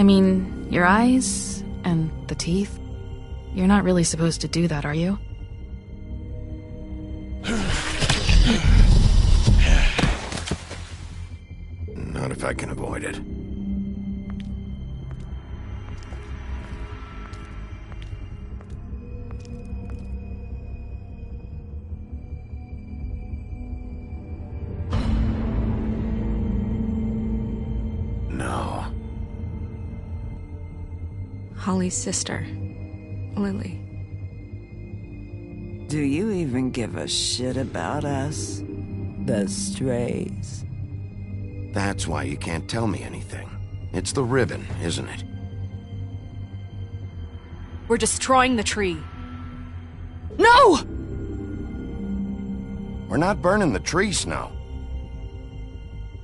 I mean, your eyes and the teeth. You're not really supposed to do that, are you? Not if I can avoid it. No. Holly's sister, Lily. Do you even give a shit about us? The strays? That's why you can't tell me anything. It's the ribbon, isn't it? We're destroying the tree. No! We're not burning the tree, Snow.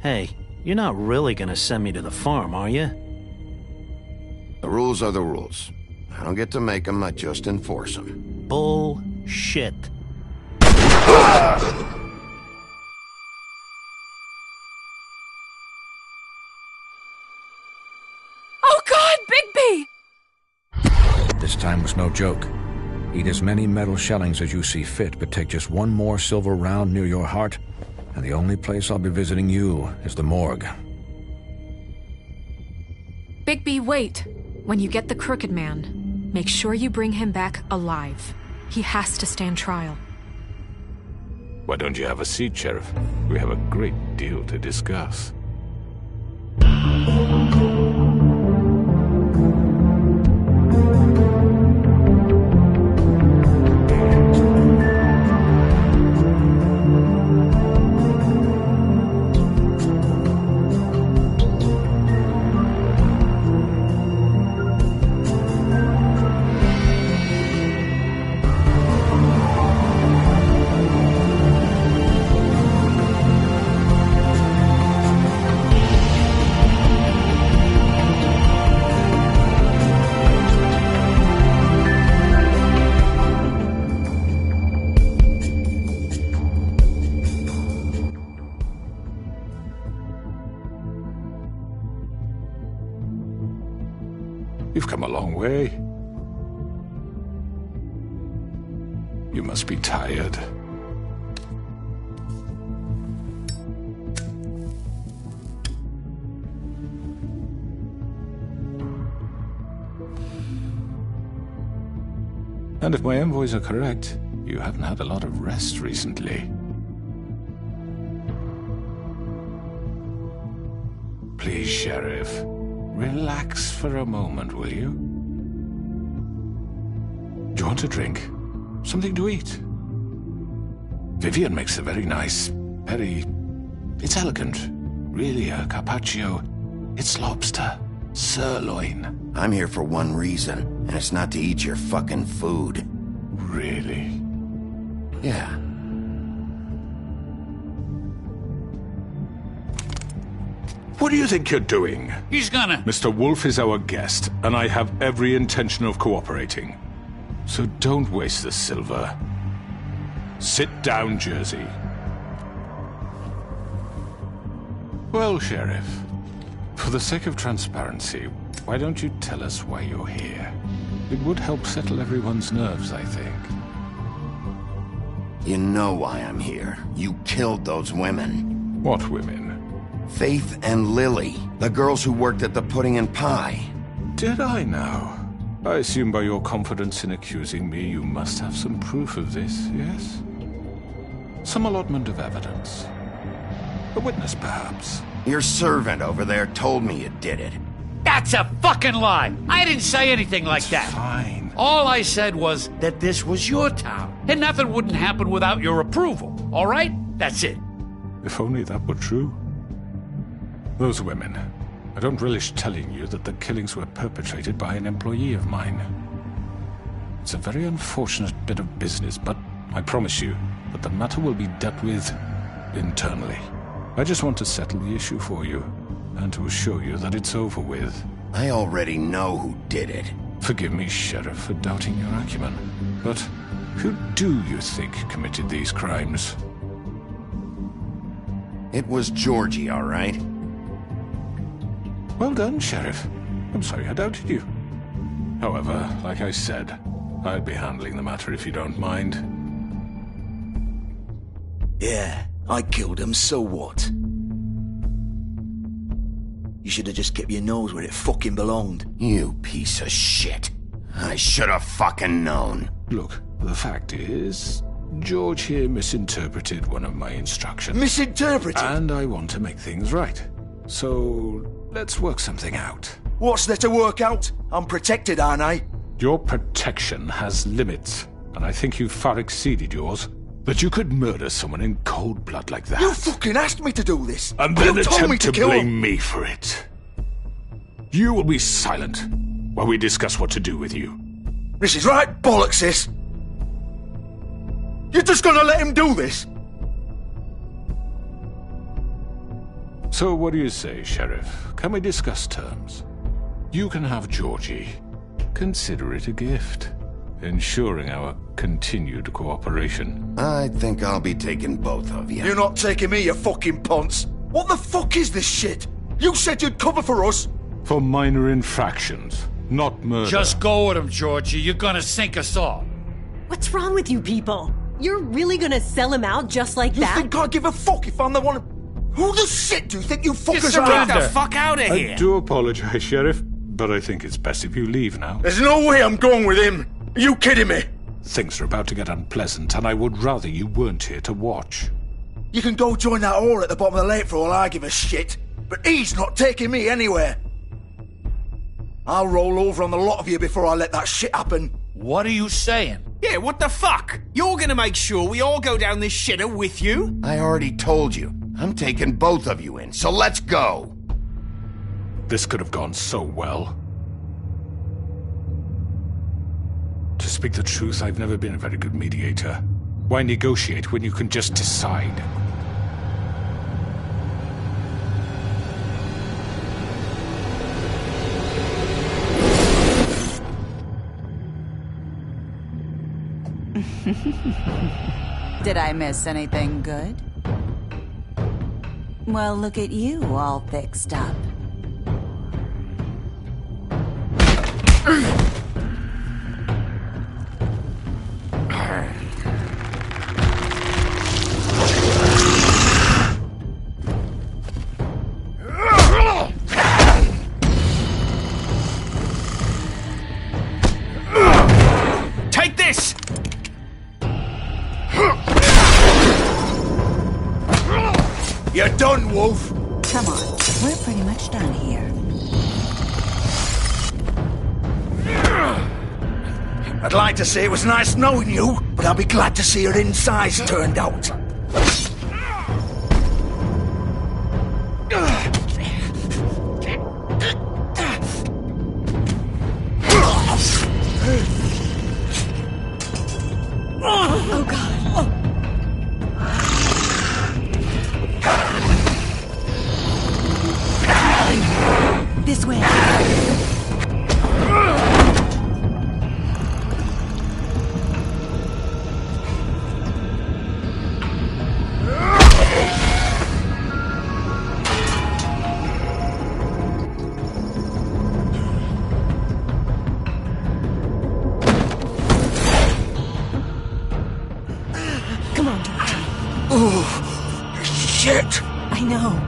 Hey, you're not really gonna send me to the farm, are you? The rules are the rules. I don't get to make them, I just enforce them. Bullshit. Oh God, Bigby! This time was no joke. Eat as many metal shellings as you see fit, but take just one more silver round near your heart, and the only place I'll be visiting you is the morgue. Bigby, wait. When you get the Crooked Man, make sure you bring him back alive. He has to stand trial. Why don't you have a seat, Sheriff? We have a great deal to discuss. You've come a long way. You must be tired. And if my envoys are correct, you haven't had a lot of rest recently. Please, Sheriff. Relax for a moment, will you? Do you want a drink? Something to eat? Vivian makes a very nice, It's elegant. Really, a carpaccio. It's lobster. Sirloin. I'm here for one reason, and it's not to eat your fucking food. Really? Yeah. What do you think you're doing? He's gonna... Mr. Wolf is our guest, and I have every intention of cooperating. So don't waste the silver. Sit down, Jersey. Well, Sheriff, for the sake of transparency, why don't you tell us why you're here? It would help settle everyone's nerves, I think. You know why I'm here. You killed those women. What women? Faith and Lily, the girls who worked at the Pudding and Pie. Did I now? I assume by your confidence in accusing me, you must have some proof of this, yes? Some allotment of evidence. A witness, perhaps. Your servant over there told me you did it. That's a fucking lie! I didn't say anything like that. Fine. All I said was that this was your town, and nothing wouldn't happen without your approval, all right? That's it. If only that were true. Those women. I don't relish telling you that the killings were perpetrated by an employee of mine. It's a very unfortunate bit of business, but I promise you that the matter will be dealt with internally. I just want to settle the issue for you, and to assure you that it's over with. I already know who did it. Forgive me, Sheriff, for doubting your acumen, but who do you think committed these crimes? It was Georgie, all right? Well done, Sheriff. I'm sorry I doubted you. However, like I said, I'll be handling the matter if you don't mind. Yeah, I killed him, so what? You should have just kept your nose where it fucking belonged. You piece of shit. I should have fucking known. Look, the fact is, George here misinterpreted one of my instructions. Misinterpreted? And I want to make things right. So, let's work something out. What's there to work out? I'm protected, aren't I? Your protection has limits, and I think you've far exceeded yours. That you could murder someone in cold blood like that. You fucking asked me to do this. And then you told me attempt to kill blame him. me for it. You will be silent while we discuss what to do with you. This is right bollocks, sis. You're just gonna let him do this? So what do you say, Sheriff? Can we discuss terms? You can have Georgie. Consider it a gift, ensuring our continued cooperation. I think I'll be taking both of you. You're not taking me, you fucking ponce. What the fuck is this shit? You said you'd cover for us. For minor infractions, not murder. Just go with him, Georgie. You're gonna sink us all. What's wrong with you people? You're really gonna sell him out just like You that? think I give a fuck if I'm the one... Who the shit do you think you fuckers surrender. are? Get the fuck out of I here! do apologize, Sheriff, but I think it's best if you leave now. There's no way I'm going with him. Are you kidding me? Things are about to get unpleasant, and I would rather you weren't here to watch. You can go join that whore at the bottom of the lake for all I give a shit. But he's not taking me anywhere. I'll roll over on the lot of you before I let that shit happen. What are you saying? Yeah, what the fuck? You're gonna make sure we all go down this shitter with you? I already told you. I'm taking both of you in, so let's go. This could have gone so well. To speak the truth, I've never been a very good mediator. Why negotiate when you can just decide? Did I miss anything good? Well, look at you, all fixed up. Take this! You're done, Wolf. Come on, we're pretty much done here. I'd like to say it was nice knowing you, but I'll be glad to see your insides turned out. Oh, God. This way. Come on, George. Oh, shit. I know.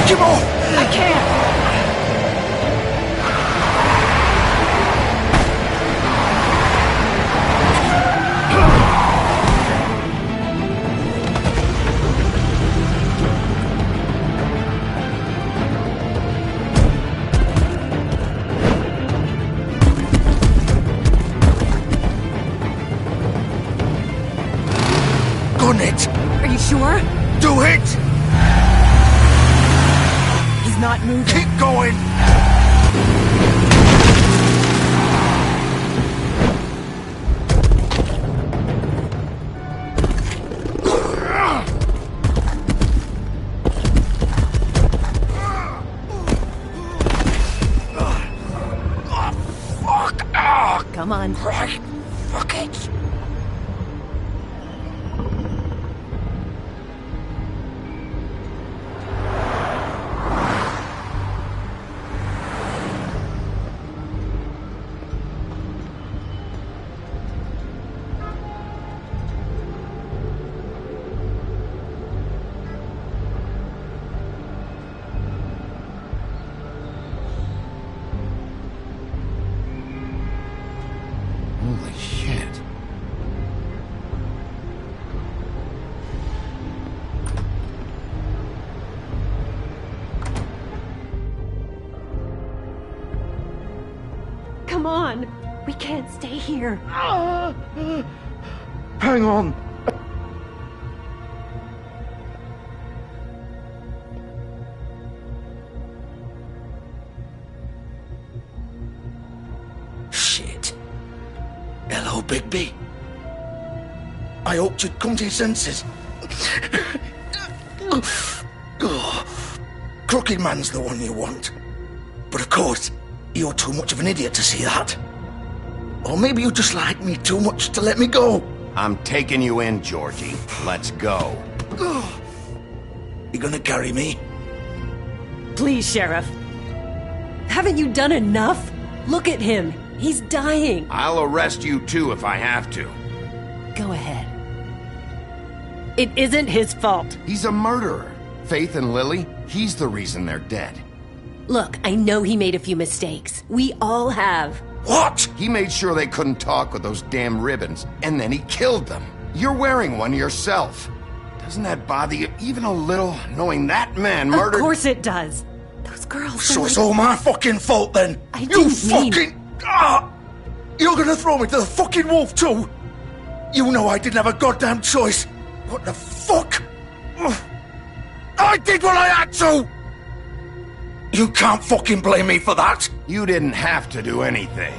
Take him off! I can't! Gun it! Are you sure? Do it! He's not moving. Keep going! Come on. Right. Fuck it. Holy shit. Come on. We can't stay here. Hang on. Shit. Hello, Bigby. I hoped you'd come to your senses. Crooked Man's the one you want. But of course, you're too much of an idiot to see that. Or maybe you just like me too much to let me go. I'm taking you in, Georgie. Let's go. You gonna carry me? Please, Sheriff. Haven't you done enough? Look at him. He's dying. I'll arrest you too if I have to. Go ahead. It isn't his fault. He's a murderer. Faith and Lily, he's the reason they're dead. Look, I know he made a few mistakes. We all have. What? He made sure they couldn't talk with those damn ribbons, and then he killed them. You're wearing one yourself. Doesn't that bother you even a little, knowing that man murdered— Of course it does. Those girls— So it's all my fucking fault then? I You didn't mean— fucking... You're gonna throw me to the fucking wolf too? You know I didn't have a goddamn choice. What the fuck? I did what I had to! You can't fucking blame me for that. You didn't have to do anything.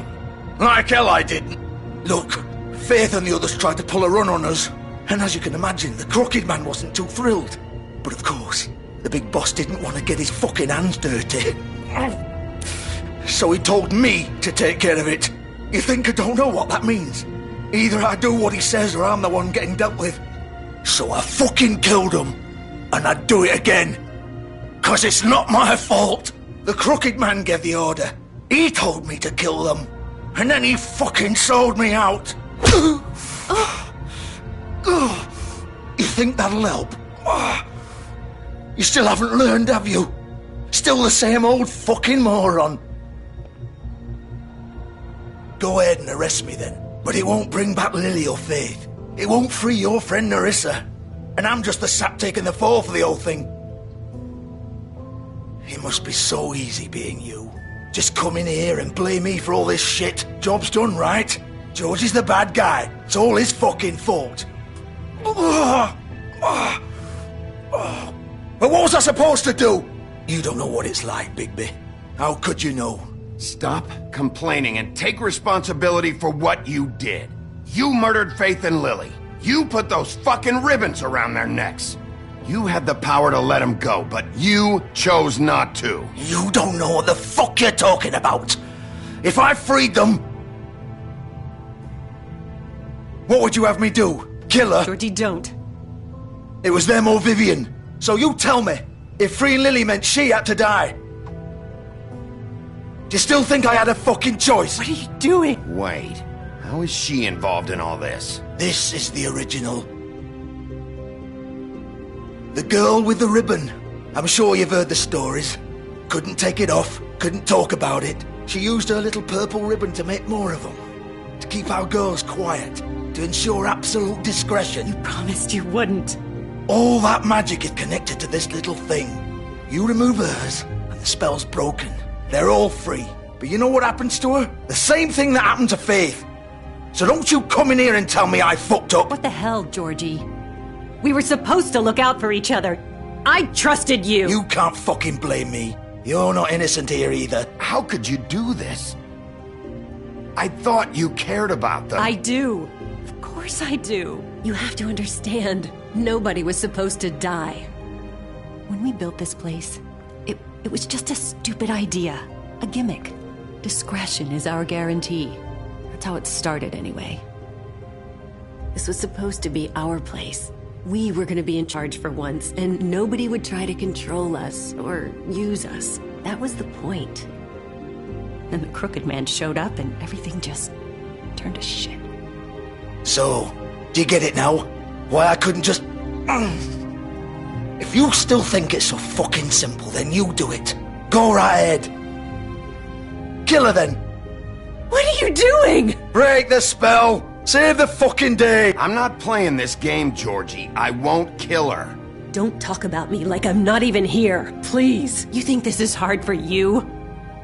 Like hell I didn't. Look, Faith and the others tried to pull a run on us. And as you can imagine, the Crooked Man wasn't too thrilled. But of course, the big boss didn't want to get his fucking hands dirty. So he told me to take care of it. You think I don't know what that means? Either I do what he says or I'm the one getting dealt with. So I fucking killed him. And I'd do it again. 'Cause it's not my fault. The Crooked Man gave the order. He told me to kill them. And then he fucking sold me out. You think that'll help? You still haven't learned, have you? Still the same old fucking moron. Go ahead and arrest me then. But it won't bring back Lily or Faith. It won't free your friend Nerissa. And I'm just the sap taking the fall for the whole thing. It must be so easy being you. Just come in here and blame me for all this shit. Job's done, right? George is the bad guy. It's all his fucking fault. But what was I supposed to do? You don't know what it's like, Bigby. How could you know? Stop complaining and take responsibility for what you did. You murdered Faith and Lily. You put those fucking ribbons around their necks. You had the power to let them go, but you chose not to. You don't know what the fuck you're talking about. If I freed them... What would you have me do? Kill her? Georgie, don't. It was them or Vivian. So you tell me, if freeing Lily meant she had to die, do you still think I had a fucking choice? What are you doing? Wait, how is she involved in all this? This is the original. The girl with the ribbon. I'm sure you've heard the stories. Couldn't take it off, couldn't talk about it. She used her little purple ribbon to make more of them. To keep our girls quiet. To ensure absolute discretion. You promised you wouldn't. All that magic is connected to this little thing. You remove hers, and the spell's broken. They're all free. But you know what happens to her? The same thing that happened to Faith. So don't you come in here and tell me I fucked up. What the hell, Georgie? We were supposed to look out for each other. I trusted you. You can't fucking blame me. You're not innocent here either. How could you do this? I thought you cared about them. I do. Of course I do. You have to understand, nobody was supposed to die. When we built this place, it was just a stupid idea. A gimmick. Discretion is our guarantee. That's how it started anyway. This was supposed to be our place. We were gonna be in charge for once, and nobody would try to control us or use us. That was the point. Then the Crooked Man showed up and everything just turned to shit. So, do you get it now? Why I couldn't just... If you still think it's so fucking simple, then you do it. Go right ahead. Kill her then. What are you doing? Break the spell. Save the fucking day! I'm not playing this game, Georgie. I won't kill her. Don't talk about me like I'm not even here. Please. You think this is hard for you?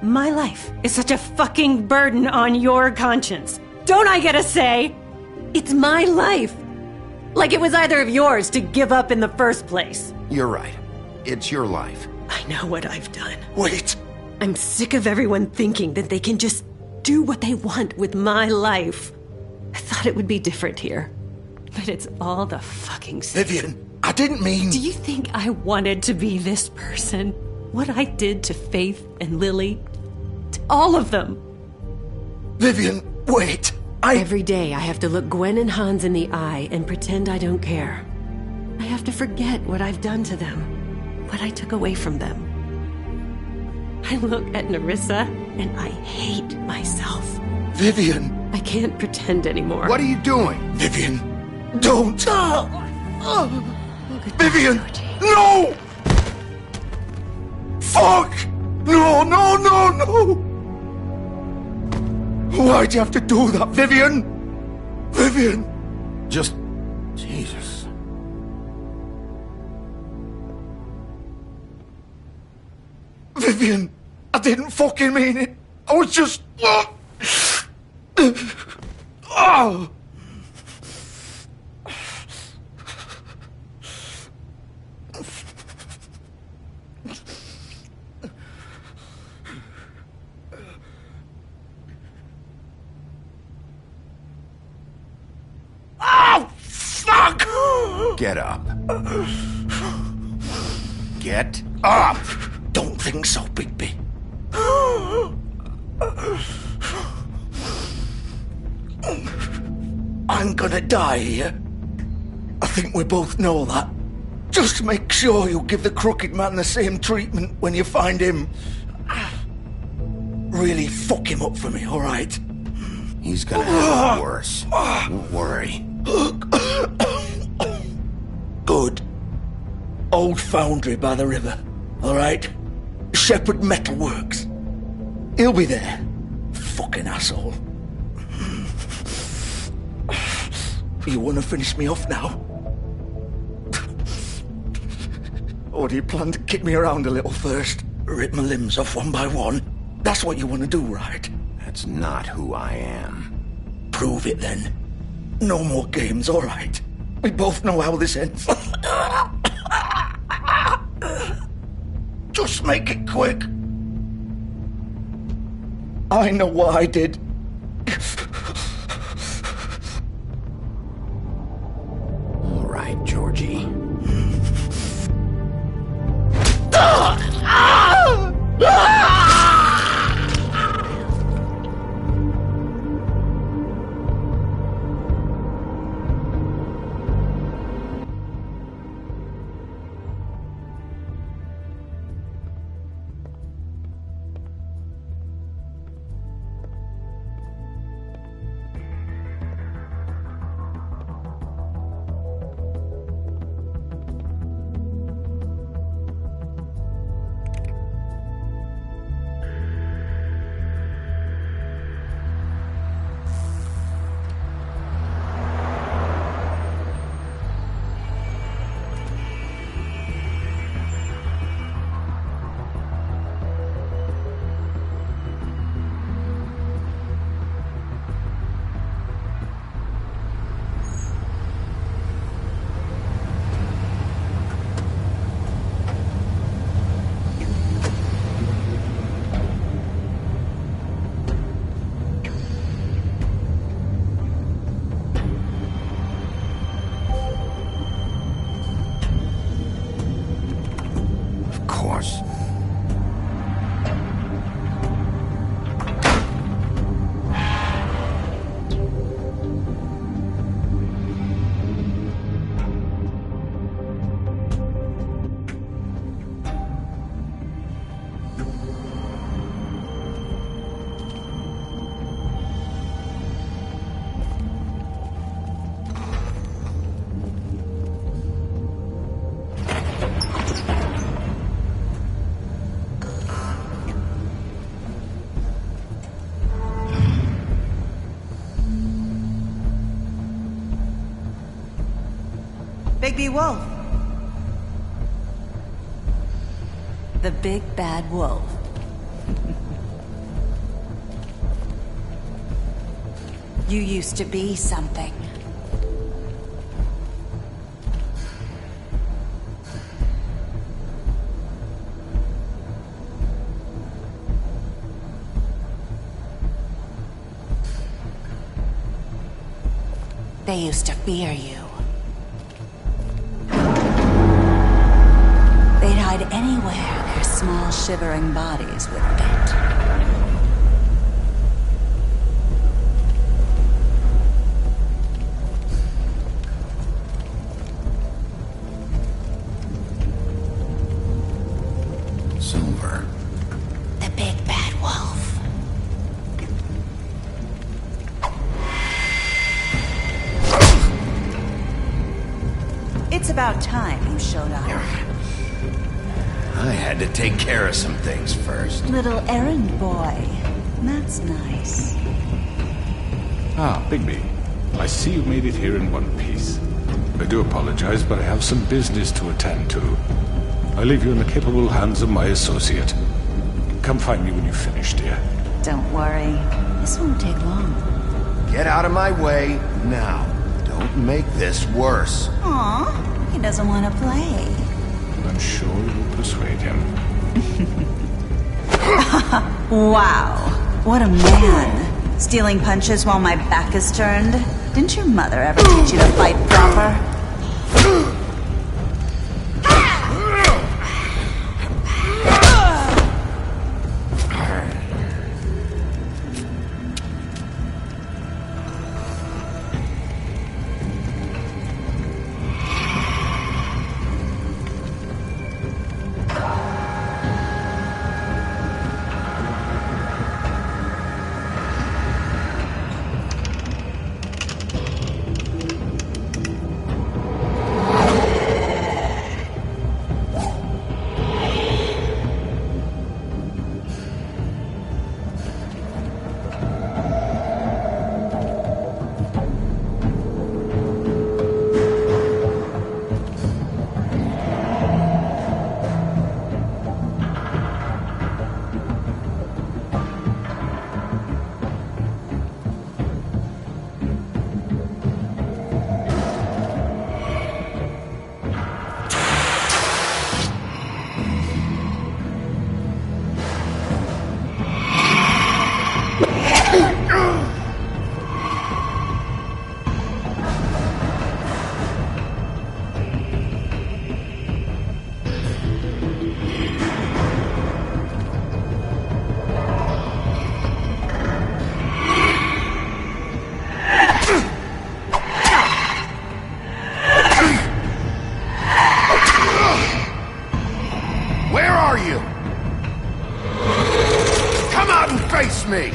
My life is such a fucking burden on your conscience. Don't I get a say? It's my life. Like it was either of yours to give up in the first place. You're right. It's your life. I know what I've done. Wait. I'm sick of everyone thinking that they can just do what they want with my life. I thought it would be different here. But it's all the fucking same. Vivian, I didn't mean... Do you think I wanted to be this person? What I did to Faith and Lily? To all of them? Vivian, wait. Every day I have to look Gwen and Hans in the eye and pretend I don't care. I have to forget what I've done to them. What I took away from them. I look at Nerissa and I hate myself. Vivian. I can't pretend anymore. What are you doing? Vivian, don't. Vivian, no! Fuck! No, no, no, no! Why'd you have to do that, Vivian? Vivian! Just... Jesus. Vivian, I didn't fucking mean it. I was just... Oh! Fuck! Get up. Get up! Don't think so, Bigby. I'm gonna die here. I think we both know that. Just make sure you give the Crooked Man the same treatment when you find him. Really fuck him up for me, alright? He's gonna have it worse. Don't worry. Good. Old foundry by the river, alright? Shepherd Metalworks. He'll be there. Fucking asshole. You want to finish me off now? Or do you plan to kick me around a little first? Rip my limbs off one by one? That's what you want to do, right? That's not who I am. Prove it then. No more games, all right? We both know how this ends. Just make it quick. I know what I did. All right, Georgie. Bigby Wolf. The big bad wolf. You used to be something. They used to fear you. They'd hide anywhere their small shivering bodies would fit. Silver. The big bad wolf. It's about time you showed up. I had to take care of some things first. Little errand boy. That's nice. Ah, Bigby. I see you made it here in one piece. I do apologize, but I have some business to attend to. I leave you in the capable hands of my associate. Come find me when you finish, dear. Don't worry. This won't take long. Get out of my way now. Don't make this worse. Aw, he doesn't want to play. I'm sure you'll persuade him. Wow, what a man. Stealing punches while my back is turned. Didn't your mother ever teach you to fight proper? Face me!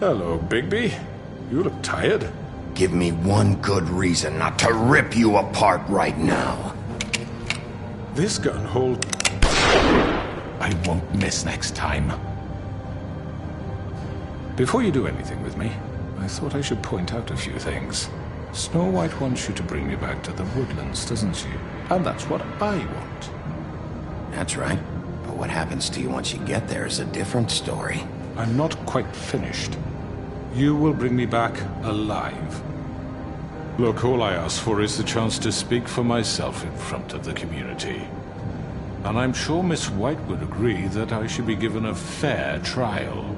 Hello, Bigby. You look tired. Give me one good reason not to rip you apart right now. This gun hold... I won't miss next time. Before you do anything with me, I thought I should point out a few things. Snow White wants you to bring me back to the woodlands, doesn't she? And that's what I want. That's right. But what happens to you once you get there is a different story. I'm not quite finished. You will bring me back alive. Look, all I ask for is the chance to speak for myself in front of the community. And I'm sure Miss White would agree that I should be given a fair trial.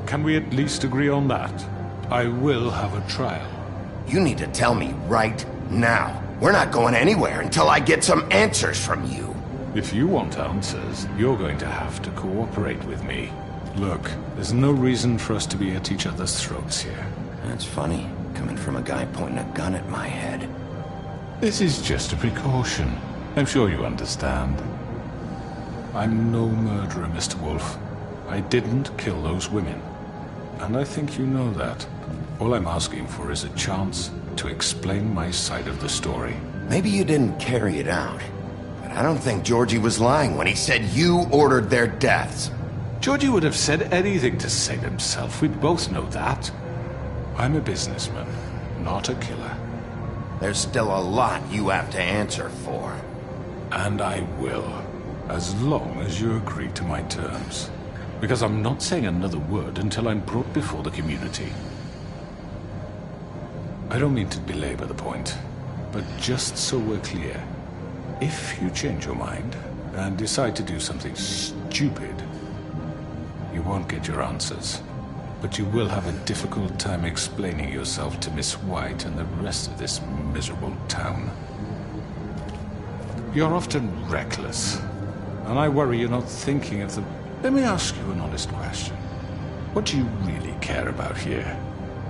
Can we at least agree on that? I will have a trial. You need to tell me right now. We're not going anywhere until I get some answers from you. If you want answers, you're going to have to cooperate with me. Look, there's no reason for us to be at each other's throats here. That's funny, coming from a guy pointing a gun at my head. This is just a precaution. I'm sure you understand. I'm no murderer, Mr. Wolf. I didn't kill those women. And I think you know that. All I'm asking for is a chance to explain my side of the story. Maybe you didn't carry it out. But I don't think Georgie was lying when he said you ordered their deaths. Georgie would have said anything to save himself. We both know that. I'm a businessman, not a killer. There's still a lot you have to answer for. And I will, as long as you agree to my terms. Because I'm not saying another word until I'm brought before the community. I don't mean to belabor the point, but just so we're clear, if you change your mind and decide to do something stupid, you won't get your answers. But you will have a difficult time explaining yourself to Miss White and the rest of this miserable town. You're often reckless, and I worry you're not thinking of the... Let me ask you an honest question. What do you really care about here?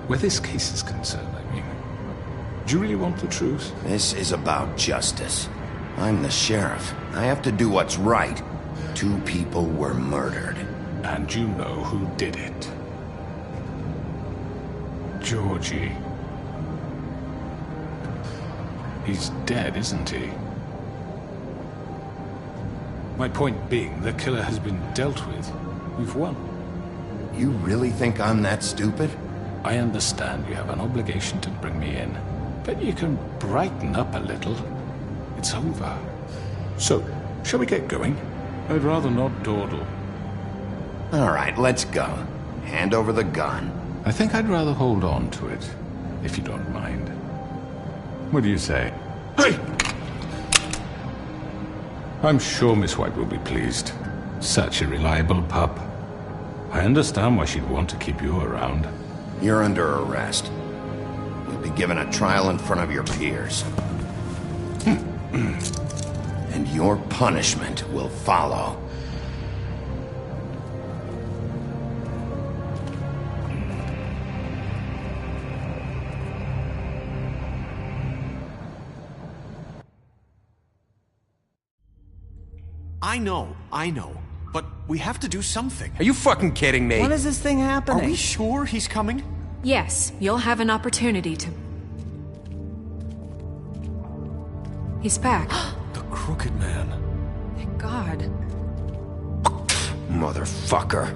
Where this case is concerned, I mean. Do you really want the truth? This is about justice. I'm the sheriff. I have to do what's right. 2 people were murdered. And you know who did it. Georgie. He's dead, isn't he? My point being, the killer has been dealt with. We've won. You really think I'm that stupid? I understand you have an obligation to bring me in, but you can brighten up a little. It's over. So, shall we get going? I'd rather not dawdle. All right, let's go. Hand over the gun. I think I'd rather hold on to it, if you don't mind. What do you say? Hey! I'm sure Miss White will be pleased. Such a reliable pup. I understand why she'd want to keep you around. You're under arrest. You'll be given a trial in front of your peers. And your punishment will follow. I know. But we have to do something. Are you fucking kidding me? When is this thing happening? Are we sure he's coming? Yes, you'll have an opportunity to... He's back. The Crooked Man. Thank God. Motherfucker.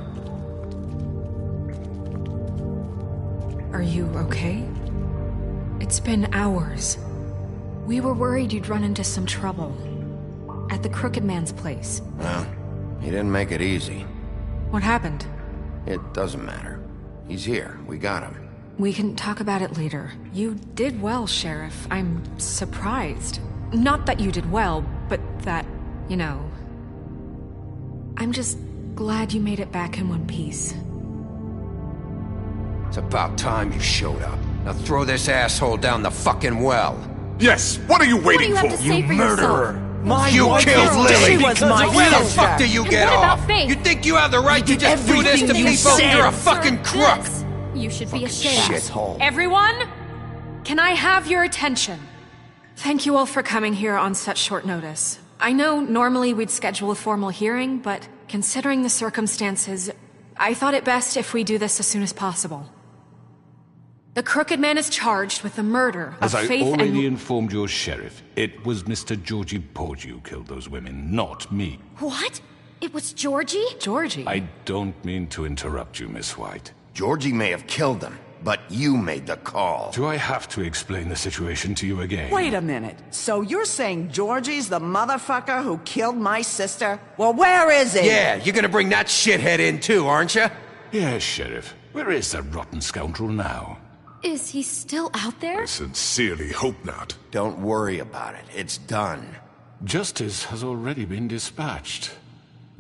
Are you okay? It's been hours. We were worried you'd run into some trouble. At the Crooked Man's place. Well, he didn't make it easy. What happened? It doesn't matter. He's here. We got him. We can talk about it later. You did well, Sheriff. I'm surprised. Not that you did well, but that, you know... I'm just glad you made it back in one piece. It's about time you showed up. Now throw this asshole down the fucking well. Yes, what are you waiting What do you have to say for murderer! yourself? You killed Lily! She was my Where the sister. fuck do you get what about off? Faith? You think you have the right to just do this to everything you people? said. You're a fucking crook! This, you should be ashamed. Shithole. Everyone? Can I have your attention? Thank you all for coming here on such short notice. I know normally we'd schedule a formal hearing, but considering the circumstances, I thought it best if we do this as soon as possible. The Crooked Man is charged with the murder of As I Faith already and... informed your sheriff, it was Mr. Georgie Porgy who killed those women, not me. What? It was Georgie? Georgie? I don't mean to interrupt you, Miss White. Georgie may have killed them, but you made the call. Do I have to explain the situation to you again? Wait a minute. So you're saying Georgie's the motherfucker who killed my sister? Well, where is he? Yeah, you're gonna bring that shithead in too, aren't you? Yes, Sheriff. Where is that rotten scoundrel now? Is he still out there? I sincerely hope not. Don't worry about it. It's done. Justice has already been dispatched.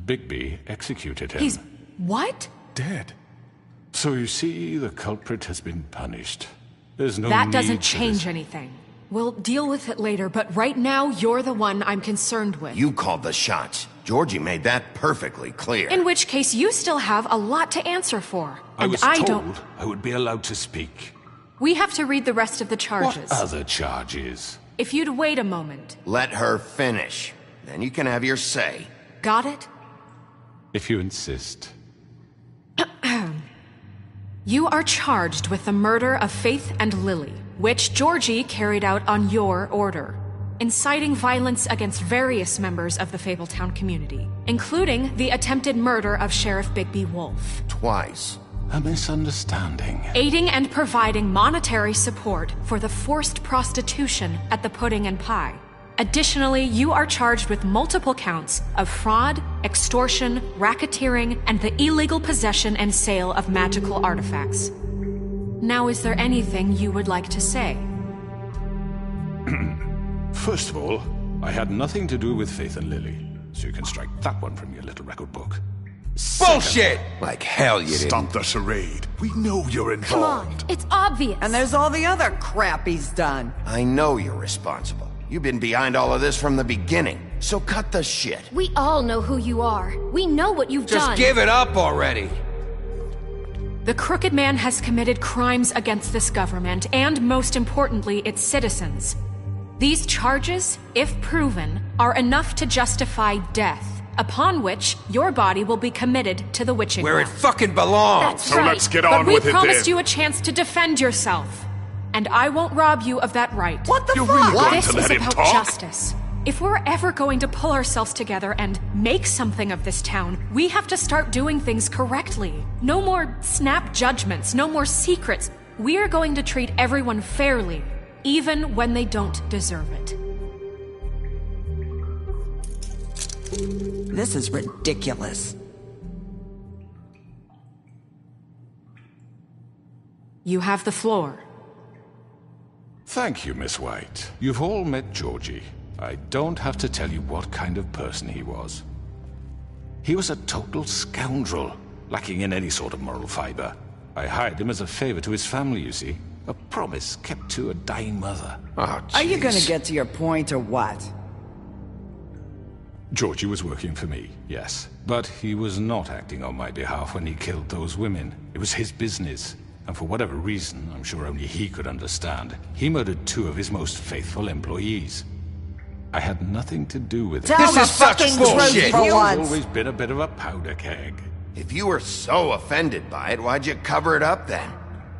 Bigby executed him. He's... what? Dead. So you see, the culprit has been punished. There's no That need doesn't for change this. anything. We'll deal with it later, but right now, you're the one I'm concerned with. You called the shots. Georgie made that perfectly clear. In which case, you still have a lot to answer for. I And was I told don't... I would be allowed to speak. We have to read the rest of the charges. What other charges? If you'd wait a moment. Let her finish. Then you can have your say. Got it? If you insist. You are charged with the murder of Faith and Lily, which Georgie carried out on your order, inciting violence against various members of the Fabletown community, including the attempted murder of Sheriff Bigby Wolf. Twice. A misunderstanding. Aiding and providing monetary support for the forced prostitution at the Pudding and Pie. Additionally, you are charged with multiple counts of fraud, extortion, racketeering, and the illegal possession and sale of magical artifacts. Now, is there anything you would like to say? First of all, I had nothing to do with Faith and Lily, so you can strike that one from your little record book. Bullshit! Like hell you didn't. Stop the charade. We know you're Come on, involved. it's obvious. And there's all the other crap he's done. I know you're responsible. You've been behind all of this from the beginning, so cut the shit. We all know who you are. We know what you've Just done. give it up already. The Crooked Man has committed crimes against this government and, most importantly, its citizens. These charges, if proven, are enough to justify death, upon which your body will be committed to the witching Where it well. fucking belongs. That's So right. let's get on But with we it promised then. you a chance to defend yourself. And I won't rob you of that right. What the You're fuck? really going This to is let him about talk? justice. If we're ever going to pull ourselves together and make something of this town, we have to start doing things correctly. No more snap judgments, no more secrets. We are going to treat everyone fairly, even when they don't deserve it. This is ridiculous. You have the floor. Thank you, Miss White. You've all met Georgie. I don't have to tell you what kind of person he was. He was a total scoundrel, lacking in any sort of moral fiber. I hired him as a favor to his family, you see. A promise kept to a dying mother. Oh, Are you gonna jeez. get to your point or what? Georgie was working for me, yes. But he was not acting on my behalf when he killed those women. It was his business. And for whatever reason, I'm sure only he could understand, he murdered 2 of his most faithful employees. I had nothing to do with it. Tell This the is such fucking bullshit. truth for He's once. always been a bit of a powder keg. If you were so offended by it, why'd you cover it up then?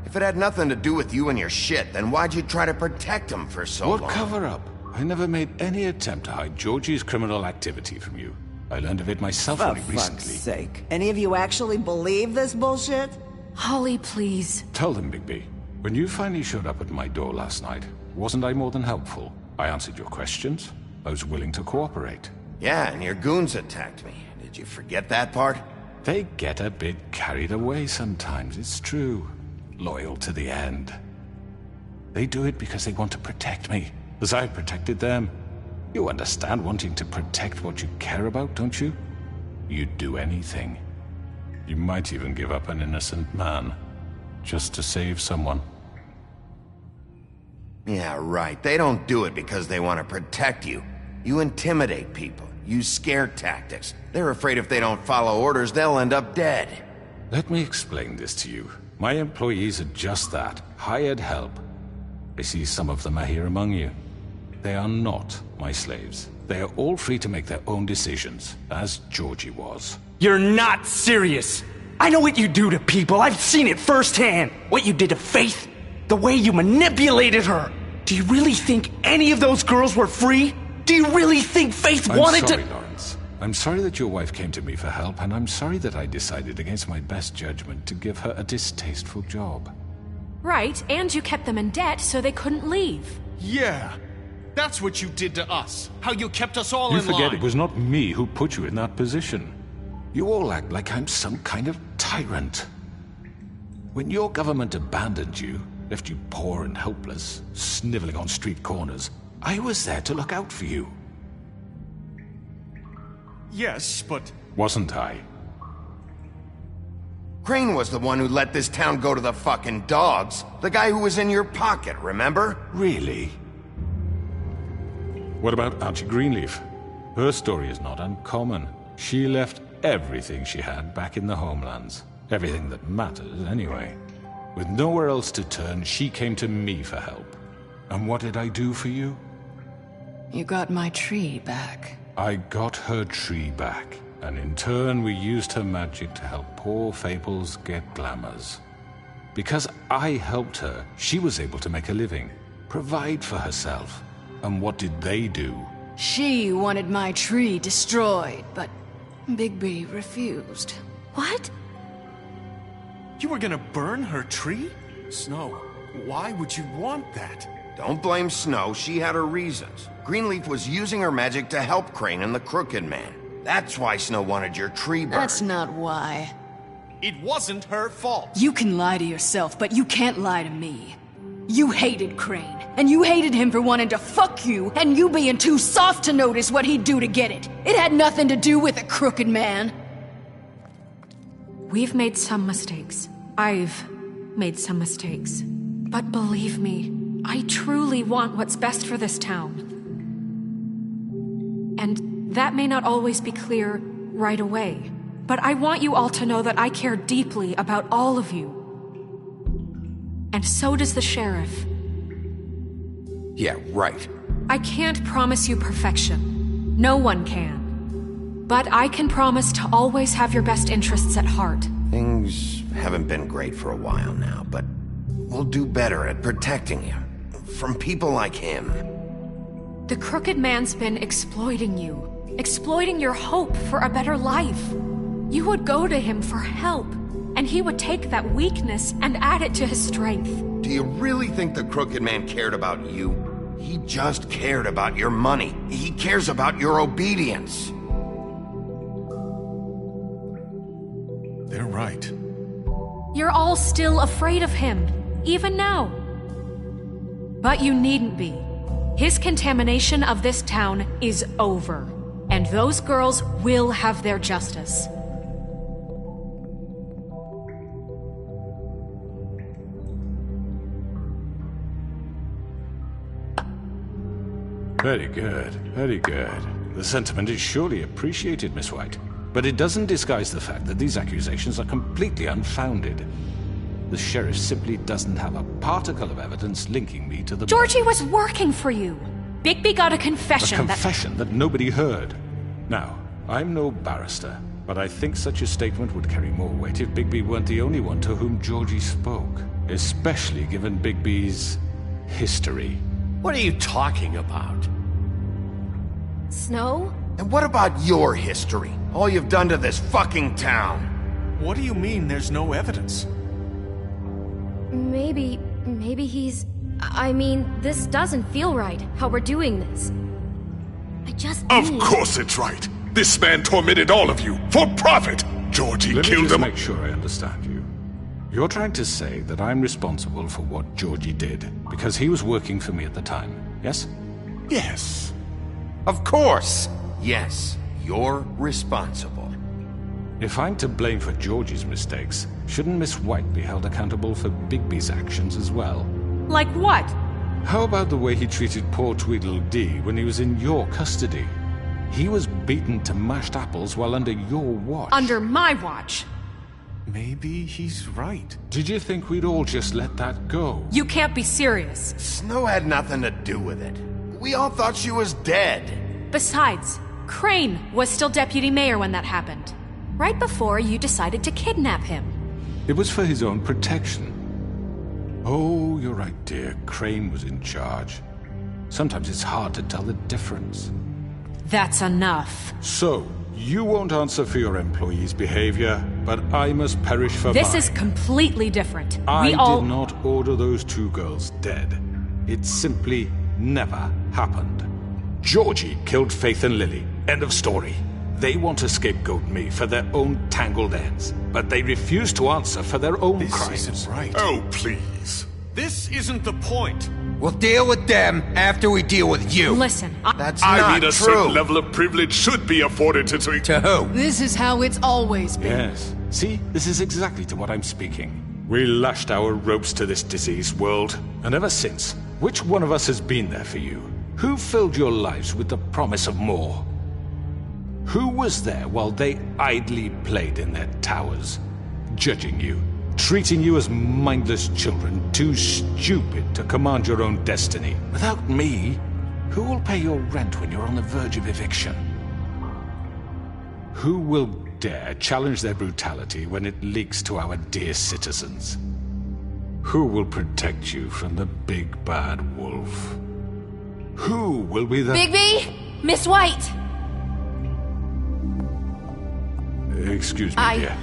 If it had nothing to do with you and your shit, then why'd you try to protect him for so What long? cover up? I never made any attempt to hide Georgie's criminal activity from you. I learned of it myself For only fuck's recently. sake. Any of you actually believe this bullshit? Holly, please. Tell them, Bigby. When you finally showed up at my door last night, wasn't I more than helpful? I answered your questions. I was willing to cooperate. Yeah, and your goons attacked me. Did you forget that part? They get a bit carried away sometimes, it's true. Loyal to the end. They do it because they want to protect me, as I protected them. You understand wanting to protect what you care about, don't you? You'd do anything. You might even give up an innocent man, just to save someone. Yeah, right. They don't do it because they want to protect you. You intimidate people, use scare tactics. They're afraid if they don't follow orders, they'll end up dead. Let me explain this to you. My employees are just that, hired help. I see some of them are here among you. They are not my slaves. They are all free to make their own decisions, as Georgie was. You're not serious. I know what you do to people. I've seen it firsthand. What you did to Faith, The way you manipulated her! Do you really think any of those girls were free? Do you really think Faith wanted to— I'm sorry, Lawrence. I'm sorry that your wife came to me for help, and I'm sorry that I decided against my best judgment to give her a distasteful job. Right, and you kept them in debt so they couldn't leave. Yeah. That's what you did to us. How you kept us all You in line. forget it was not me who put you in that position. You all act like I'm some kind of tyrant. When your government abandoned you, left you poor and helpless, sniveling on street corners, I was there to look out for you. Yes, but... Wasn't I? Crane was the one who let this town go to the fucking dogs. The guy who was in your pocket, remember? Really? What about Auntie Greenleaf? Her story is not uncommon. She left everything she had back in the homelands. Everything that mattered, anyway. With nowhere else to turn, she came to me for help. And what did I do for you? You got my tree back. I got her tree back, and in turn we used her magic to help poor Fables get glamours. Because I helped her, she was able to make a living, provide for herself. And what did they do? She wanted my tree destroyed, but Bigby refused. What? You were gonna burn her tree? Snow, why would you want that? Don't blame Snow, she had her reasons. Greenleaf was using her magic to help Crane and the Crooked Man. That's why Snow wanted your tree burned. That's not why. It wasn't her fault. You can lie to yourself, but you can't lie to me. You hated Crane, and you hated him for wanting to fuck you, and you being too soft to notice what he'd do to get it. It had nothing to do with a Crooked Man. We've made some mistakes. I've made some mistakes. But believe me, I truly want what's best for this town. And that may not always be clear right away, but I want you all to know that I care deeply about all of you. And so does the sheriff. Yeah, right. I can't promise you perfection. No one can. But I can promise to always have your best interests at heart. Things haven't been great for a while now, but we'll do better at protecting you. From people like him. The Crooked Man's been exploiting you. Exploiting your hope for a better life. You would go to him for help, and he would take that weakness and add it to his strength. Do you really think the Crooked Man cared about you? He just cared about your money. He cares about your obedience. They're right. You're all still afraid of him, even now. But you needn't be. His contamination of this town is over, and those girls will have their justice. Very good, very good. The sentiment is surely appreciated, Miss White. But it doesn't disguise the fact that these accusations are completely unfounded. The sheriff simply doesn't have a particle of evidence linking me to the... Georgie was working for you. Bigby got a confession A confession that nobody heard. Now, I'm no barrister, but I think such a statement would carry more weight if Bigby weren't the only one to whom Georgie spoke. Especially given Bigby's history. What are you talking about? Snow? And what about your history? All you've done to this fucking town. What do you mean there's no evidence? Maybe he's... I mean, this doesn't feel right, how we're doing this. I just Of need... course it's right. This man tormented all of you, for profit. Georgie Let me killed just him. make sure I understand you. You're trying to say that I'm responsible for what Georgie did, because he was working for me at the time, yes? Yes. Of course. Yes, you're responsible. If I'm to blame for Georgie's mistakes, shouldn't Miss White be held accountable for Bigby's actions as well? Like what? How about the way he treated poor Tweedledee when he was in your custody? He was beaten to mashed apples while under your watch. Under my watch. Maybe he's right. Did you think we'd all just let that go? You can't be serious. Snow had nothing to do with it. We all thought she was dead. Besides, Crane was still deputy mayor when that happened. Right before you decided to kidnap him. It was for his own protection. Oh, you're right, dear. Crane was in charge. Sometimes it's hard to tell the difference. That's enough. So, you won't answer for your employees' behavior, but I must perish for This mine. is completely different. I We all... did not order those 2 girls dead. It simply never happened. Georgie killed Faith and Lily. End of story. They want to scapegoat me for their own tangled ends, but they refuse to answer for their own crimes. This isn't right. Oh, please. This isn't the point. We'll deal with them after we deal with you. Listen, That's I not mean, a true. certain level of privilege should be afforded to... To who? This is how it's always been. Yes. See, this is exactly to what I'm speaking. We lashed our ropes to this diseased world, and ever since, which one of us has been there for you? Who filled your lives with the promise of more? Who was there while they idly played in their towers, judging you, treating you as mindless children, too stupid to command your own destiny? Without me, who will pay your rent when you're on the verge of eviction? Who will dare challenge their brutality when it leaks to our dear citizens? Who will protect you from the big bad wolf? Who will be the... Bigby! Miss White! Excuse me, dear.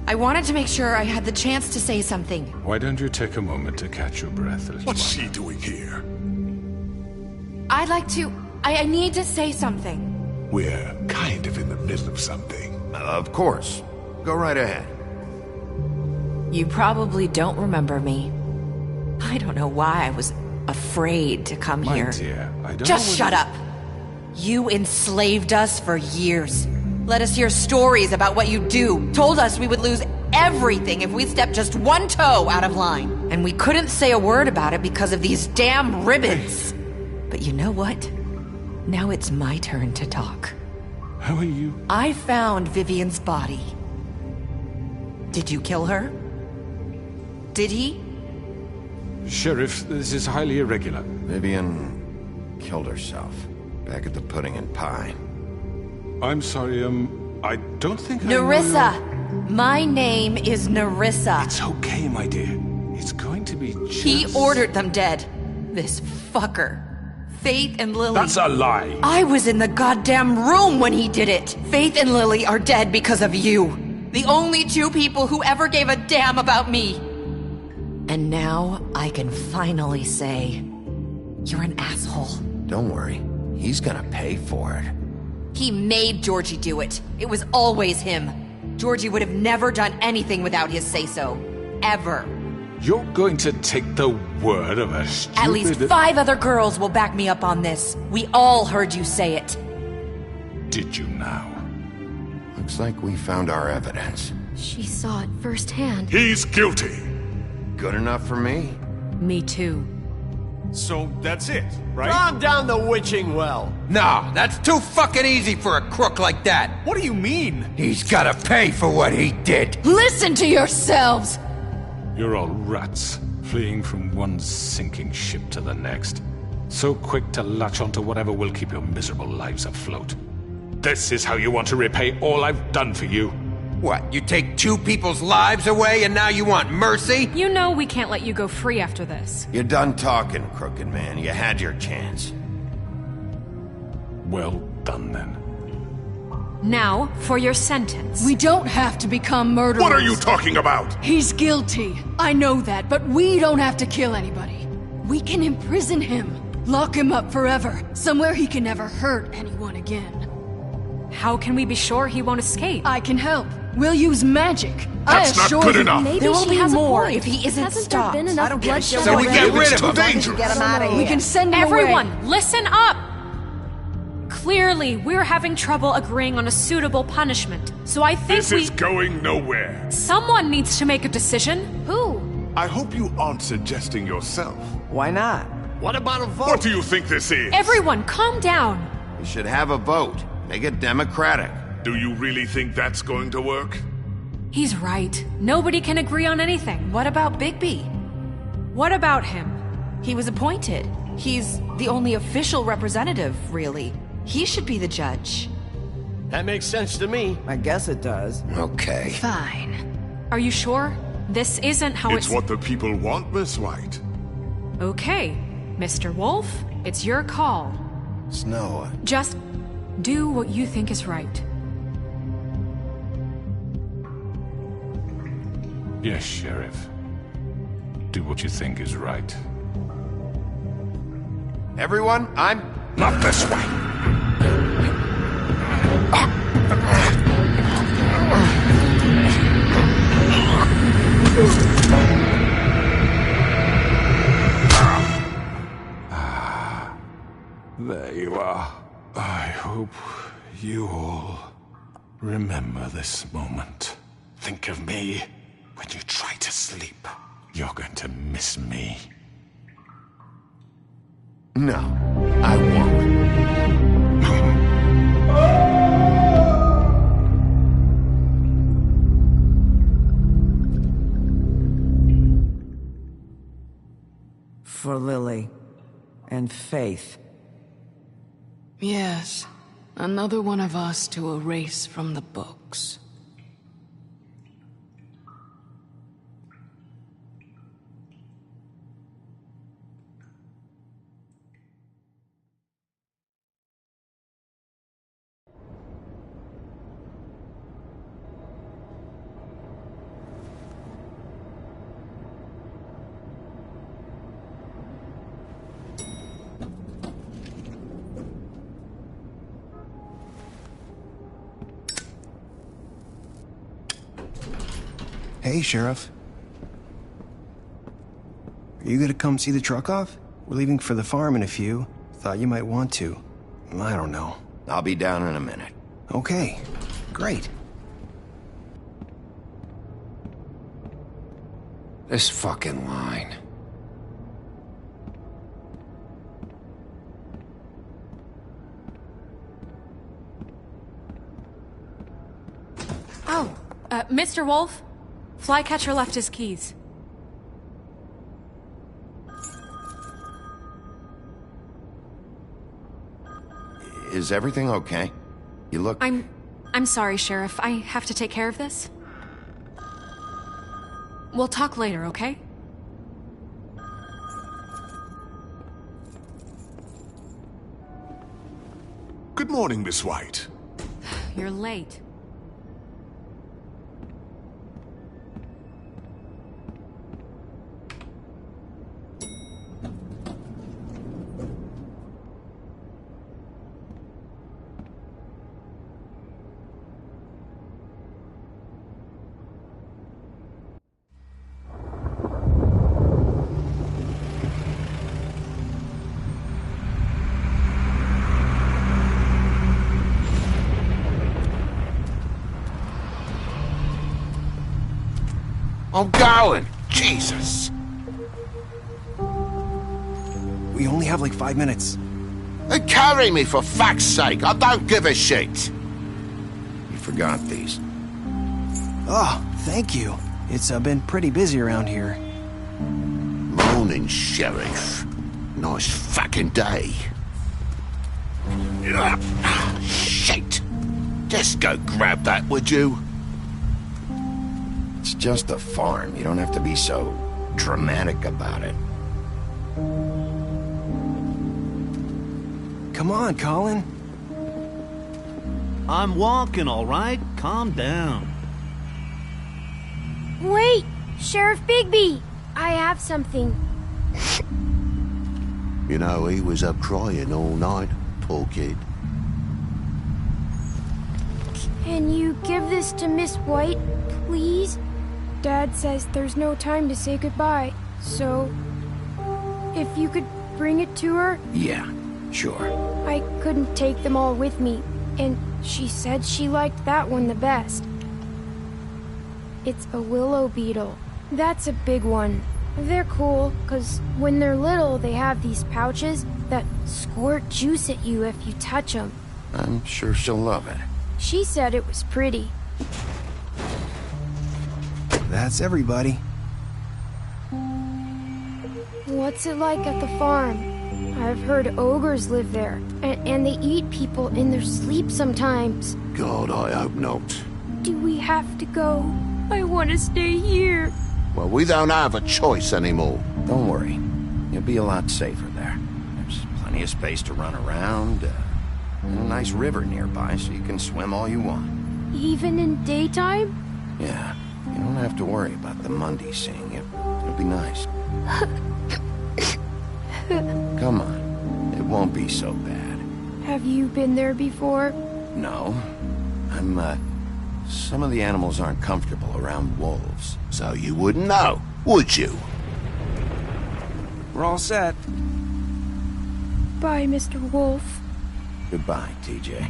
I wanted to make sure I had the chance to say something. Why don't you take a moment to catch your breath? What's she doing here? I'd like to... I need to say something. We're kind of in the middle of something. Of course. Go right ahead. You probably don't remember me. I don't know why I was afraid to come My here. dear, I don't Just know shut up. You enslaved us for years. Let us hear stories about what you do. Told us we would lose everything if we stepped just one toe out of line. And we couldn't say a word about it because of these damn ribbons. But you know what? Now it's my turn to talk. How are you? I found Vivian's body. Did you kill her? Did he? Sheriff, this is highly irregular. Vivian killed herself back at the Pudding and Pie. I'm sorry, I don't think Nerissa! My name is Nerissa. It's okay, my dear. It's going to be just... He ordered them dead. This fucker. Faith and Lily... That's a lie! I was in the goddamn room when he did it! Faith and Lily are dead because of you. The only 2 people who ever gave a damn about me. And now I can finally say, you're an asshole. Don't worry. He's gonna pay for it. He made Georgie do it. It was always him. Georgie would have never done anything without his say-so. Ever. You're going to take the word of a stupid... At least 5 other girls will back me up on this. We all heard you say it. Did you now? Looks like we found our evidence. She saw it firsthand. He's guilty. Good enough for me. Me too. So that's it, right? Calm down the witching well. No, that's too fucking easy for a crook like that. What do you mean? He's gotta pay for what he did. Listen to yourselves! You're all rats, fleeing from one sinking ship to the next. So quick to latch onto whatever will keep your miserable lives afloat. This is how you want to repay all I've done for you. What, you take 2 people's lives away and now you want mercy? You know we can't let you go free after this. You're done talking, crooked man. You had your chance. Well done, then. Now, for your sentence. We don't have to become murderers. What are you talking about? He's guilty. I know that, but we don't have to kill anybody. We can imprison him. Lock him up forever. Somewhere he can never hurt anyone again. How can we be sure he won't escape? I can help. We'll use magic. That's not good enough. Maybe there will be more if he isn't Hasn't stopped. there been enough bloodshed? So we get rid of him. Too dangerous. Get him out of here. We can send him Everyone, away. listen up! Clearly, we're having trouble agreeing on a suitable punishment. So I think This is going nowhere. Someone needs to make a decision. Who? I hope you aren't suggesting yourself. Why not? What about a vote? What do you think this is? Everyone, calm down. We should have a vote. Make it democratic. Do you really think that's going to work? He's right. Nobody can agree on anything. What about Bigby? What about him? He was appointed. He's the only official representative, really. He should be the judge. That makes sense to me. I guess it does. Okay. Fine. Are you sure? This isn't how It's what the people want, Miss White. Okay, Mr. Wolf, it's your call. Snow. Just do what you think is right. Yes, Sheriff. Do what you think is right. Everyone, I'm... Not this way! There you are. I hope you all remember this moment. Think of me when you try to sleep. You're going to miss me. No, I won't. For Lily and Faith. Yes, another one of us to erase from the books. Hey, Sheriff. Are you gonna come see the truck off? We're leaving for the farm in a few. Thought you might want to. I don't know. I'll be down in a minute. Okay, great. This fucking line. Oh, Mr. Wolf? Flycatcher left his keys. Is everything okay? You look... I'm sorry, Sheriff. I have to take care of this. We'll talk later, okay? Good morning, Miss White. You're late. I'm going! Jesus! We only have like 5 minutes. Carry me, for fuck's sake! I don't give a shit! You forgot these. Oh, thank you. It's been pretty busy around here. Morning, Sheriff. Nice fucking day. Shit! Just go grab that, would you? It's just a farm. You don't have to be so dramatic about it. Come on, Colin. I'm walking, all right? Calm down. Wait! Sheriff Bigby! I have something. You know, he was up crying all night, poor kid. Can you give this to Miss White, please? Dad says there's no time to say goodbye, so... if you could bring it to her? Yeah, sure. I couldn't take them all with me, and she said she liked that one the best. It's a willow beetle. That's a big one. They're cool, 'cause when they're little, they have these pouches that squirt juice at you if you touch them. I'm sure she'll love it. She said it was pretty. That's everybody. What's it like at the farm? I've heard ogres live there, and they eat people in their sleep sometimes. God, I hope not. Do we have to go? I want to stay here. Well, we don't have a choice anymore. Don't worry. You'll be a lot safer there. There's plenty of space to run around, and a nice river nearby so you can swim all you want. Even in daytime? Yeah, you don't have to worry about the Mundy seeing you. It'll be nice. Come on, it won't be so bad. Have you been there before? No. Some of the animals aren't comfortable around wolves. So you wouldn't know, would you? We're all set. Bye, Mr. Wolf. Goodbye, TJ.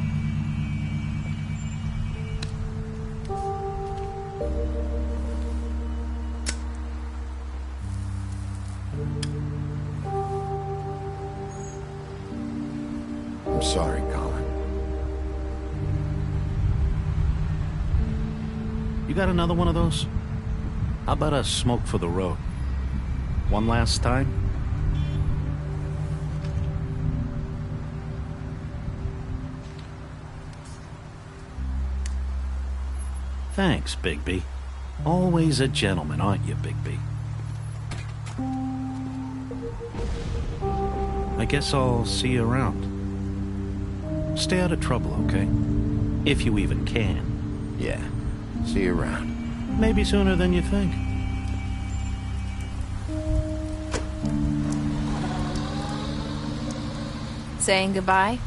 I'm sorry, Colin. You got another one of those? How about a smoke for the road? One last time? Thanks, Bigby. Always a gentleman, aren't you, Bigby? I guess I'll see you around. Stay out of trouble, okay? If you even can. Yeah. See you around. Maybe sooner than you think. Saying goodbye?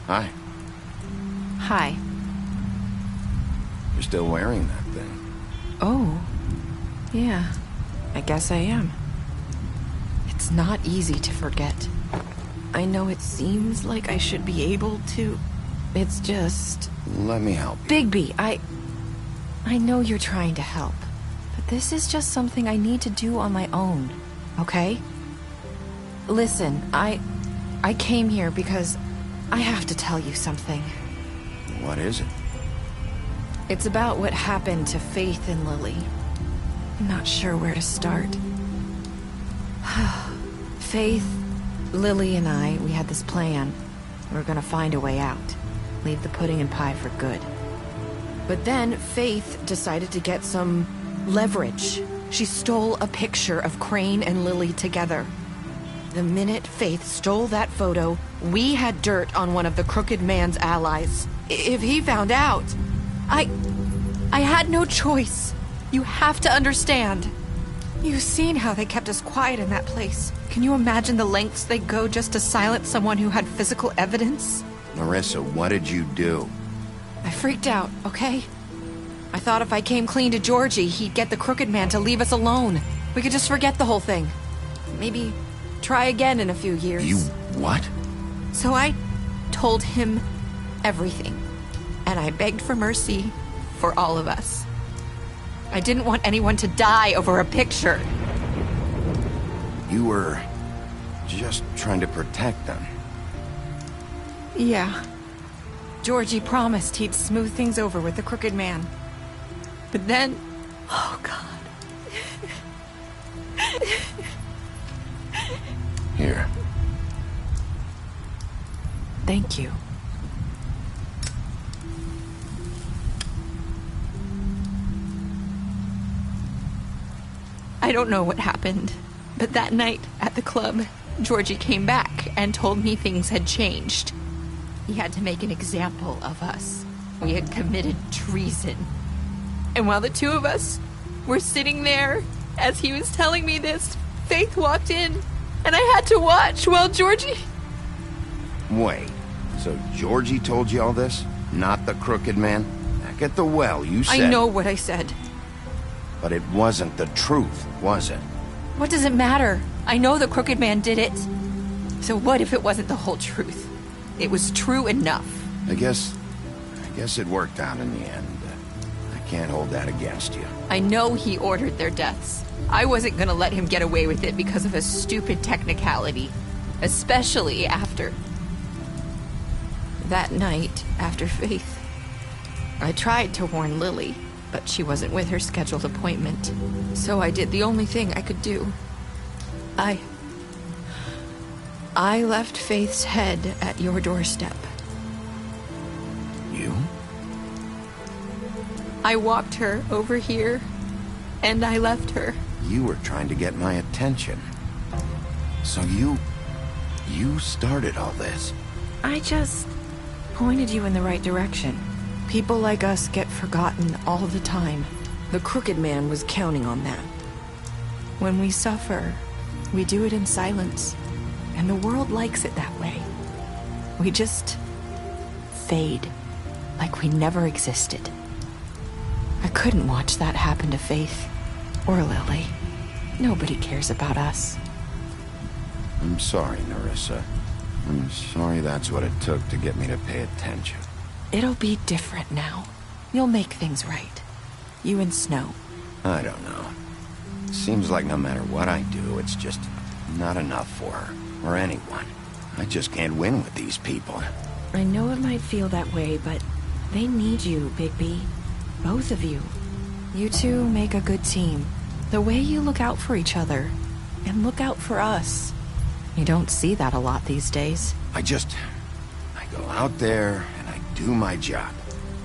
Hi. Hi. You're still wearing that thing. Oh. Yeah. I guess I am. It's not easy to forget. I know it seems like I should be able to. It's just... Let me help you. Bigby, I know you're trying to help. But this is just something I need to do on my own. Okay? Listen, I came here because I have to tell you something. What is it? It's about what happened to Faith and Lily. I'm not sure where to start. Faith, Lily, and I, we had this plan. We were gonna find a way out. Leave the pudding and pie for good. But then Faith decided to get some leverage. She stole a picture of Crane and Lily together. The minute Faith stole that photo, we had dirt on one of the Crooked Man's allies. If he found out, I had no choice. You have to understand. You've seen how they kept us quiet in that place. Can you imagine the lengths they go just to silence someone who had physical evidence? Marissa, what did you do? I freaked out, okay? I thought if I came clean to Georgie, he'd get the Crooked Man to leave us alone. We could just forget the whole thing. Maybe try again in a few years. You what? So I told him everything. And I begged for mercy for all of us. I didn't want anyone to die over a picture. You were just trying to protect them. Yeah. Georgie promised he'd smooth things over with the Crooked Man. But then... Oh, God. Here. Thank you. I don't know what happened, but that night at the club, Georgie came back and told me things had changed. He had to make an example of us. We had committed treason. And while the two of us were sitting there, as he was telling me this, Faith walked in, and I had to watch while Georgie... Wait, so Georgie told you all this? Not the Crooked Man? Back at the well, you said... I know what I said. But it wasn't the truth, was it? What does it matter? I know the Crooked Man did it. So what if it wasn't the whole truth? It was true enough. I guess it worked out in the end. I can't hold that against you. I know he ordered their deaths. I wasn't gonna let him get away with it because of a stupid technicality. Especially after... that night, after Faith. I tried to warn Lily, but she wasn't with her scheduled appointment. So I did the only thing I could do. I left Faith's head at your doorstep. You? I walked her over here, and I left her. You were trying to get my attention. So you started all this. I just pointed you in the right direction. People like us get forgotten all the time. The Crooked Man was counting on that. When we suffer, we do it in silence, and the world likes it that way. We just fade, like we never existed. I couldn't watch that happen to Faith, or Lily. Nobody cares about us. I'm sorry, Nerissa. I'm sorry that's what it took to get me to pay attention. It'll be different now. You'll make things right. You and Snow. I don't know. Seems like no matter what I do, it's just not enough for her, or anyone. I just can't win with these people. I know it might feel that way, but they need you, Bigby. Both of you. You two make a good team. The way you look out for each other, and look out for us. You don't see that a lot these days. I go out there and I do my job.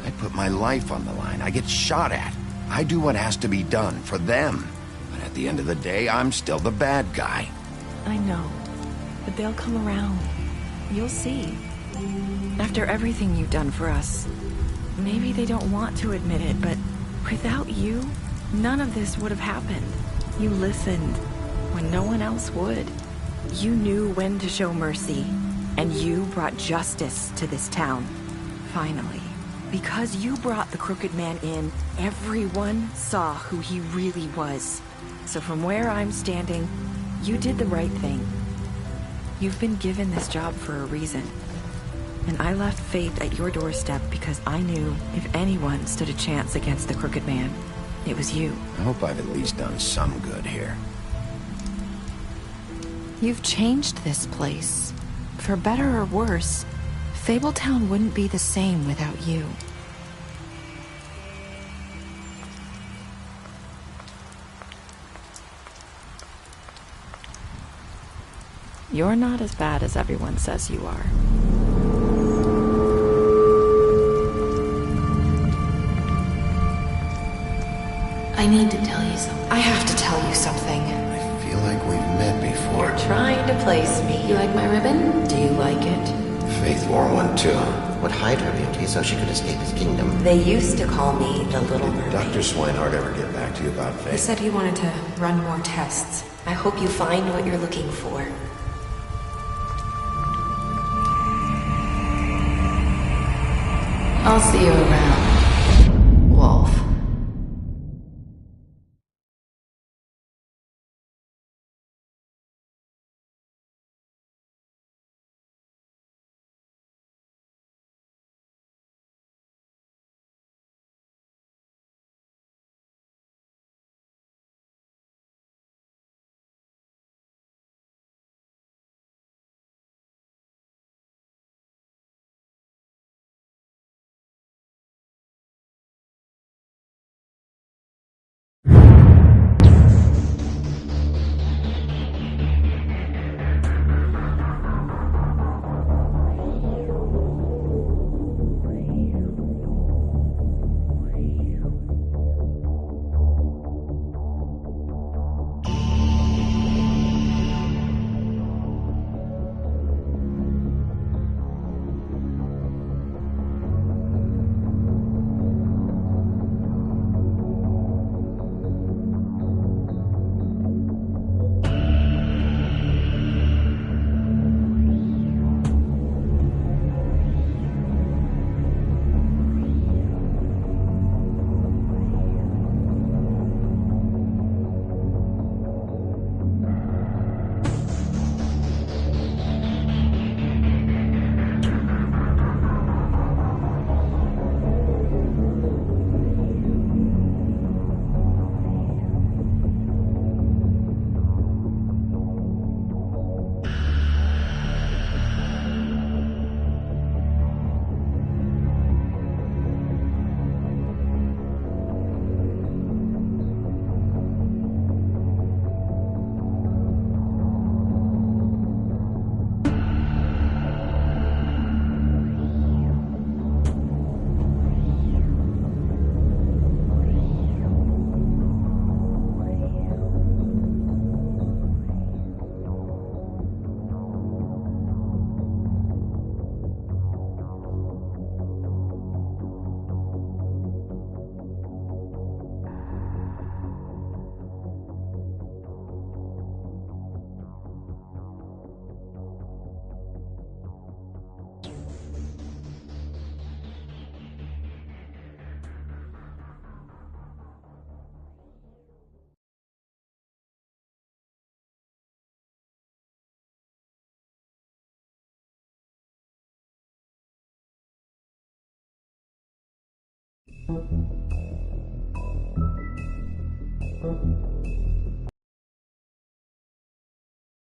I put my life on the line. I get shot at. I do what has to be done for them. But at the end of the day, I'm still the bad guy. I know, but they'll come around. You'll see. After everything you've done for us, maybe they don't want to admit it, but without you, none of this would have happened. You listened when no one else would. You knew when to show mercy, and you brought justice to this town. Finally. Because you brought the Crooked Man in, everyone saw who he really was. So from where I'm standing, you did the right thing. You've been given this job for a reason. And I left Faith at your doorstep because I knew if anyone stood a chance against the Crooked Man, it was you. I hope I've at least done some good here. You've changed this place. For better or worse, Fabletown wouldn't be the same without you. You're not as bad as everyone says you are. I need to tell you something. I have to tell you something. I feel like we've met before. You're trying to place me. You like my ribbon? Do you like it? Faith wore one too. Would hide her beauty so she could escape his kingdom. They used to call me the Little Mermaid. Dr. Swinehart ever get back to you about Faith? He said he wanted to run more tests. I hope you find what you're looking for. I'll see you around, Wolf. you.